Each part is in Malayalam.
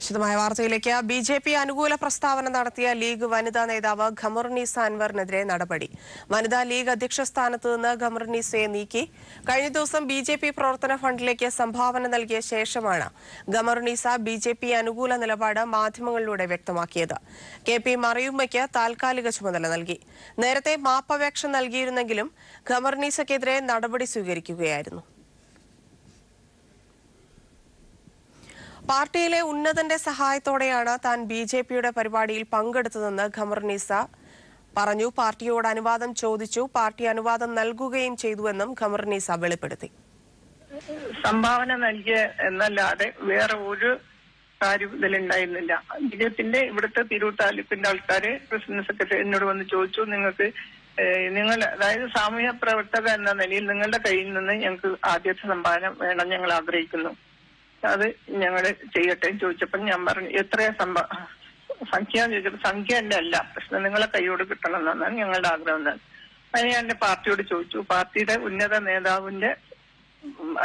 വിശദമായ വാർത്തയിലേക്ക്. ബിജെപി അനുകൂല പ്രസ്താവന നടത്തിയ ലീഗ് വനിതാ നേതാവ് ഖമറുന്നീസ അൻവറിനെതിരെ നടപടി. വനിതാ ലീഗ് അധ്യക്ഷ സ്ഥാനത്ത് നിന്ന് ഖമറുന്നീസയെ നീക്കി. കഴിഞ്ഞ ദിവസം ബിജെപി പ്രവർത്തന ഫണ്ടിലേക്ക് സംഭാവന നൽകിയ ശേഷമാണ് ഖമറുന്നീസ ബിജെപി അനുകൂല നിലപാട് മാധ്യമങ്ങളിലൂടെ വ്യക്തമാക്കിയത്. KP മറിയുമ്മയ്ക്ക് താൽക്കാലിക ചുമതല നൽകി. നേരത്തെ മാപ്പപേക്ഷ നൽകിയിരുന്നെങ്കിലും ഖമറുന്നീസയ്ക്കെതിരെ നടപടി സ്വീകരിക്കുകയായിരുന്നു. പാർട്ടിയിലെ ഉന്നതന്റെ സഹായത്തോടെയാണ് താൻ ബിജെപിയുടെ പരിപാടിയിൽ പങ്കെടുത്തതെന്ന് ഖമറുന്നീസ പറഞ്ഞു. പാർട്ടിയോട് അനുവാദം ചോദിച്ചു, പാർട്ടി അനുവാദം നൽകുകയും ചെയ്തുവെന്നും ഖമറുന്നീസ വെളിപ്പെടുത്തി. സംഭാവന നൽകിയ എന്നല്ലാതെ വേറെ ഒരു കാര്യം ഇതിലുണ്ടായിരുന്നില്ല. ബിജെപിന്റെ ഇവിടുത്തെ തിരൂർ താലൂക്കിന്റെ ആൾക്കാര് പ്രസിഡന്റ് സെക്രട്ടറി എന്നോട് വന്ന് ചോദിച്ചു, നിങ്ങൾ അതായത് സാമൂഹ്യ പ്രവർത്തക എന്ന നിലയിൽ നിങ്ങളുടെ കയ്യിൽ നിന്ന് ഞങ്ങൾക്ക് ആദ്യത്തെ സംഭാവന വേണം, ഞങ്ങൾ ആഗ്രഹിക്കുന്നു, അത് ഞങ്ങൾ ചെയ്യട്ടെ ചോദിച്ചപ്പോൾ ഞാൻ പറഞ്ഞു എത്രയാ സംഖ്യ ചോദിച്ചപ്പോൾ സംഖ്യന്റെ അല്ല പ്രശ്നം, നിങ്ങളെ കൈയോട് കിട്ടണം എന്നാണ് ഞങ്ങളുടെ ആഗ്രഹം. അതിന് ഞാൻ എന്റെ പാർട്ടിയോട് ചോദിച്ചു. പാർട്ടിയുടെ ഉന്നത നേതാവിന്റെ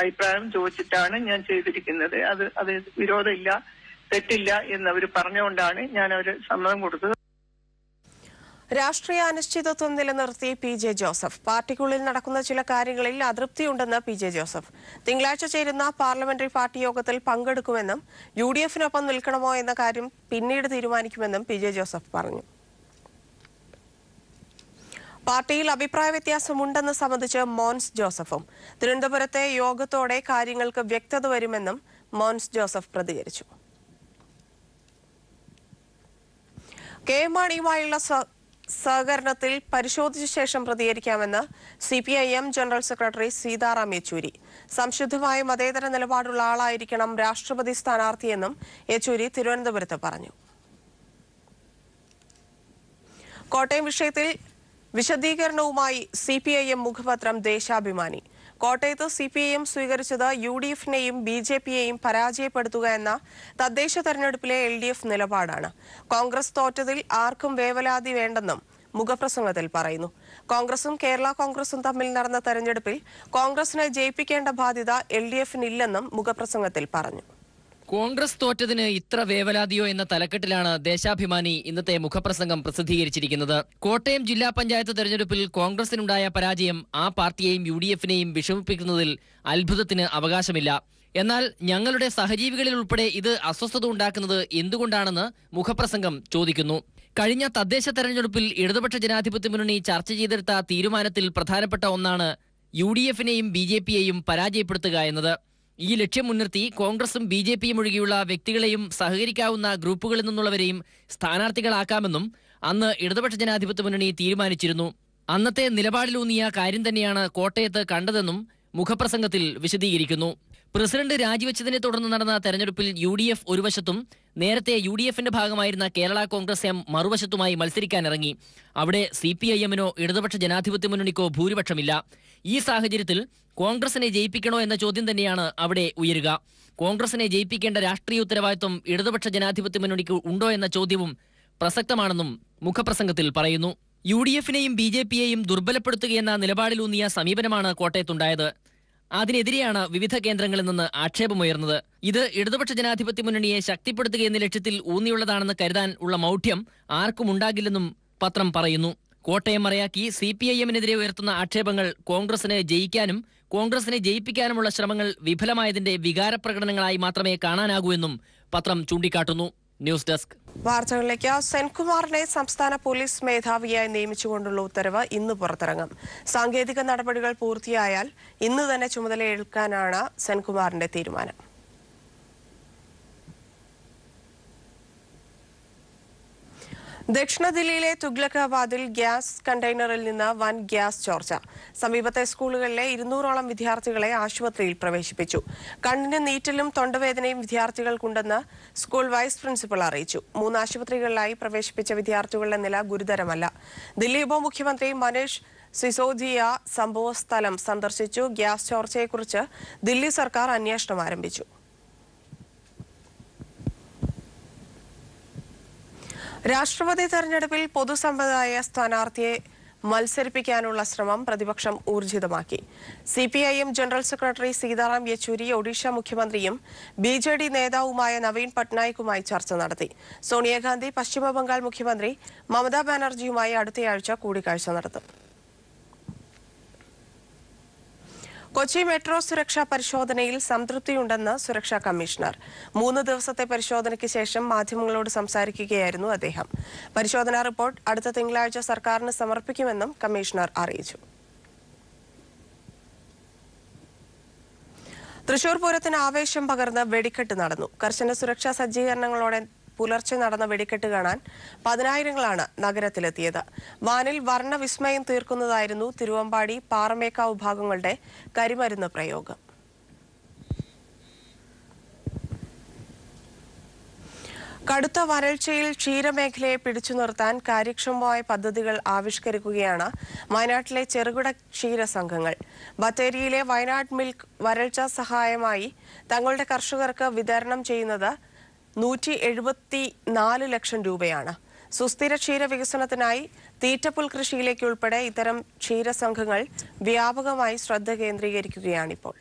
അഭിപ്രായം ചോദിച്ചിട്ടാണ് ഞാൻ ചെയ്തിരിക്കുന്നത്. അത് വിരോധമില്ല, തെറ്റില്ല എന്നവർ പറഞ്ഞുകൊണ്ടാണ് ഞാൻ അവര് സമ്മതം കൊടുത്തത്. രാഷ്ട്രീയ അനിശ്ചിതത്വം നിലനിർത്തി PJ ജോസഫ്. പാർട്ടിക്കുള്ളിൽ നടക്കുന്ന ചില കാര്യങ്ങളിൽ അതൃപ്തിയുണ്ടെന്ന് PJ ജോസഫ്. തിങ്കളാഴ്ച ചേരുന്ന പാർലമെന്ററി പാർട്ടി യോഗത്തിൽ പങ്കെടുക്കുമെന്നും UDF-നൊപ്പം നിൽക്കണമോ എന്ന കാര്യം പിന്നീട് തീരുമാനിക്കുമെന്നും PJ ജോസഫ് പറഞ്ഞു. പാർട്ടിയിൽ അഭിപ്രായ വ്യത്യാസമുണ്ടെന്ന് സംബന്ധിച്ച് മോൻസ് ജോസഫും. തിരുവനന്തപുരത്തെ യോഗത്തോടെ കാര്യങ്ങൾക്ക് വ്യക്തത വരുമെന്നും മോൻസ് ജോസഫ് പ്രതികരിച്ചു. KM മാണിയുമായുള്ള സഹകരണത്തിൽ പരിശോധിച്ച ശേഷം പ്രതികരിക്കാമെന്ന് CPIM general secretary Sitaram Yechury. സംശുദ്ധമായ മതേതര നിലപാടുള്ള ആളായിരിക്കണം രാഷ്ട്രപതി സ്ഥാനാർത്ഥിയെന്നും യെച്ചൂരി തിരുവനന്തപുരത്ത് പറഞ്ഞു. കോട്ടയം വിഷയത്തിൽ വിശദീകരണവുമായി CPIM മുഖപത്രം ദേശാഭിമാനി. കോട്ടയത്ത് CPIM സ്വീകരിച്ചത് UDF-നെയും BJP-യെയും പരാജയപ്പെടുത്തുക എന്ന തദ്ദേശ തെരഞ്ഞെടുപ്പിലെ LDF നിലപാടാണ്. കോൺഗ്രസ് തോറ്റതിൽ ആർക്കും വേവലാതി വേണ്ടെന്നും മുഖപ്രസംഗത്തിൽ പറയുന്നു. കോൺഗ്രസും കേരള കോൺഗ്രസും തമ്മിൽ നടന്ന തെരഞ്ഞെടുപ്പിൽ കോൺഗ്രസിനെ ജയിപ്പിക്കേണ്ട ബാധ്യത LDF-നില്ലെന്നും മുഖപ്രസംഗത്തിൽ പറഞ്ഞു. കോൺഗ്രസ് തോറ്റതിന് ഇത്ര വേവലാതിയോ എന്ന തലക്കെട്ടിലാണ് ദേശാഭിമാനി ഇന്നത്തെ മുഖപ്രസംഗം പ്രസിദ്ധീകരിച്ചിരിക്കുന്നത്. കോട്ടയം ജില്ലാ പഞ്ചായത്ത് തെരഞ്ഞെടുപ്പിൽ കോൺഗ്രസിനുണ്ടായ പരാജയം ആ പാർട്ടിയെയും UDF-നെയും വിഷമിപ്പിക്കുന്നതിൽ അത്ഭുതത്തിന് അവകാശമില്ല. എന്നാൽ ഞങ്ങളുടെ സഹജീവികളിൽ ഉൾപ്പെടെ ഇത് അസ്വസ്ഥത ഉണ്ടാക്കുന്നത് എന്തുകൊണ്ടാണെന്ന് മുഖപ്രസംഗം ചോദിക്കുന്നു. കഴിഞ്ഞ തദ്ദേശ തെരഞ്ഞെടുപ്പിൽ ഇടതുപക്ഷ ജനാധിപത്യ മുന്നണി ചർച്ച ചെയ്തെടുത്ത തീരുമാനത്തിൽ പ്രധാനപ്പെട്ട ഒന്നാണ് UDF-നെയും BJP-യെയും പരാജയപ്പെടുത്തുക എന്നത്. ഈ ലക്ഷ്യം മുൻനിർത്തി കോൺഗ്രസും BJP-യും ഒഴികെയുള്ള വ്യക്തികളെയും സഹകരിക്കാവുന്ന ഗ്രൂപ്പുകളിൽ നിന്നുള്ളവരെയും സ്ഥാനാർത്ഥികളാക്കാമെന്നും അന്ന് ഇടതുപക്ഷ ജനാധിപത്യ മുന്നണി തീരുമാനിച്ചിരുന്നു. അന്നത്തെ നിലപാടിലൂന്നിയ കാര്യം തന്നെയാണ് കോട്ടയത്ത് കണ്ടതെന്നും മുഖപ്രസംഗത്തിൽ വിശദീകരിക്കുന്നു. പ്രസിഡന്റ് രാജിവെച്ചതിനെ തുടർന്ന് നടന്ന തെരഞ്ഞെടുപ്പിൽ UDF ഒരു വശത്തും നേരത്തെ UDF-ന്റെ ഭാഗമായിരുന്ന കേരള കോൺഗ്രസ് M മറുവശത്തുമായി മത്സരിക്കാനിറങ്ങി. അവിടെ CPIM-നോ ഇടതുപക്ഷ ജനാധിപത്യ മുന്നണിക്കോ ഭൂരിപക്ഷമില്ല. ഈ സാഹചര്യത്തിൽ കോൺഗ്രസിനെ ജയിപ്പിക്കണോ എന്ന ചോദ്യം തന്നെയാണ് അവിടെ ഉയരുക. കോൺഗ്രസിനെ ജയിപ്പിക്കേണ്ട രാഷ്ട്രീയ ഉത്തരവാദിത്വം ഇടതുപക്ഷ ജനാധിപത്യ മുന്നണിക്ക് ഉണ്ടോ എന്ന ചോദ്യവും പ്രസക്തമാണെന്നും മുഖപ്രസംഗത്തിൽ പറയുന്നു. UDF-നെയും BJP-യെയും ദുർബലപ്പെടുത്തുകയെന്ന നിലപാടിലൂന്നിയ സമീപനമാണ് കോട്ടയത്തുണ്ടായത്. അതിനെതിരെയാണ് വിവിധ കേന്ദ്രങ്ങളിൽ നിന്ന് ആക്ഷേപമുയർന്നത്. ഇത് ഇടതുപക്ഷ ജനാധിപത്യ മുന്നണിയെ ശക്തിപ്പെടുത്തുകയെന്ന ലക്ഷ്യത്തിൽ ഊന്നിയുള്ളതാണെന്ന് കരുതാൻ ഉള്ള മൗഢ്യം ആർക്കും ഉണ്ടാകില്ലെന്നും പത്രം പറയുന്നു. കോട്ടയം മറയാക്കി CPIM-നെതിരെ ഉയർത്തുന്ന ആക്ഷേപങ്ങൾ കോൺഗ്രസിന് ജയിക്കാനും കോൺഗ്രസിനെ ജയിപ്പിക്കാനുമുള്ള ശ്രമങ്ങൾ വിഫലമായതിന്റെ വികാരപ്രകടനങ്ങളായി മാത്രമേ കാണാനാകൂ എന്നും പത്രം ചൂണ്ടിക്കാട്ടുന്നു. News desk. വാർത്തകളിലേക്ക്. സെൻകുമാറിനെ സംസ്ഥാന പോലീസ് മേധാവിയായി നിയമിച്ചുകൊണ്ടുള്ള ഉത്തരവ് ഇന്ന് പുറത്തിറങ്ങും. സാങ്കേതിക നടപടികൾ പൂർത്തിയായാൽ ഇന്ന് തന്നെ ചുമതലയേൽക്കാനാണ് സെൻകുമാറിന്റെ തീരുമാനം. ദക്ഷിണ ദില്ലിയിലെ തുഗ്ലക്കാബാദിൽ ഗ്യാസ് കണ്ടെയ്നറിൽ നിന്ന് വൻ ഗ്യാസ് ചോർച്ച. സമീപത്തെ സ്കൂളുകളിലെ 200ഓളം വിദ്യാർത്ഥികളെ ആശുപത്രിയിൽ പ്രവേശിപ്പിച്ചു. കണ്ണിന് നീറ്റലും തൊണ്ടവേദനയും വിദ്യാർത്ഥികൾക്കുണ്ടെന്ന് സ്കൂൾ വൈസ് പ്രിൻസിപ്പൽ അറിയിച്ചു. 3 ആശുപത്രികളിലായി പ്രവേശിപ്പിച്ച വിദ്യാർത്ഥികളുടെ നില ഗുരുതരമല്ല. ദില്ലി ഉപമുഖ്യമന്ത്രി മനീഷ് സിസോദിയ സംഭവസ്ഥലം സന്ദർശിച്ചു. ഗ്യാസ് ചോർച്ചയെക്കുറിച്ച് ദില്ലി സർക്കാർ അന്വേഷണം ആരംഭിച്ചു. രാഷ്ട്രപതി തെരഞ്ഞെടുപ്പിൽ പൊതുസമ്മതമായ സ്ഥാനാർത്ഥിയെ മത്സരിപ്പിക്കാനുള്ള ശ്രമം പ്രതിപക്ഷം ഊർജിതമാക്കി. CPIM general secretary Sitaram Yechury Odisha മുഖ്യമന്ത്രിയും BJD നേതാവുമായ നവീൻ പട്നായിക്കുമായി ചർച്ച നടത്തി. സോണിയാഗാന്ധി പശ്ചിമബംഗാൾ മുഖ്യമന്ത്രി മമതാ ബാനർജിയുമായി അടുത്തയാഴ്ച കൂടിക്കാഴ്ച നടത്തും. കൊച്ചി മെട്രോ സുരക്ഷാ പരിശോധനയിൽ സംതൃപ്തിയുണ്ടെന്ന് സുരക്ഷാ കമ്മീഷണർ. 3 ദിവസത്തെ പരിശോധനയ്ക്ക് ശേഷം മാധ്യമങ്ങളോട് സംസാരിക്കുകയായിരുന്നു അദ്ദേഹം. പരിശോധനാ റിപ്പോർട്ട് അടുത്ത തിങ്കളാഴ്ച സർക്കാരിന് സമർപ്പിക്കുമെന്നും കമ്മീഷണർ അറിയിച്ചു. തൃശൂർ പൂരത്തിന് ആവേശം പകർന്ന് വെടിക്കെട്ട് നടന്നു. കർശന സുരക്ഷാ സജ്ജീകരണങ്ങളോടെ പുലർച്ചെ നടന്ന വെടിക്കെട്ട് കാണാൻ പതിനായിരങ്ങളാണ് നഗരത്തിലെത്തിയത്. വാനിൽ വർണ്ണവിസ്മയം തീർക്കുന്നതായിരുന്നു തിരുവമ്പാടി പാറമേക്കാവ് ഭാഗങ്ങളുടെ കരിമരുന്ന് പ്രയോഗം. കടുത്ത വരൾച്ചയിൽ ക്ഷീരമേഖലയെ പിടിച്ചു നിർത്താൻ കാര്യക്ഷമമായ പദ്ധതികൾ ആവിഷ്കരിക്കുകയാണ് വയനാട്ടിലെ ചെറുകിട ക്ഷീര സംഘങ്ങൾ. ബത്തേരിയിലെ വയനാട് മിൽക്ക് വരൾച്ചാ സഹായമായി തങ്ങളുടെ കർഷകർക്ക് വിതരണം ചെയ്യുന്നത് 174 ലക്ഷം രൂപയാണ്. സുസ്ഥിര ക്ഷീര വികസനത്തിനായി തീറ്റപ്പുൽ കൃഷിയിലേക്ക് ഉൾപ്പെടെ ഇത്തരം ക്ഷീരസംഘങ്ങൾ വ്യാപകമായി ശ്രദ്ധ കേന്ദ്രീകരിക്കുകയാണിപ്പോൾ.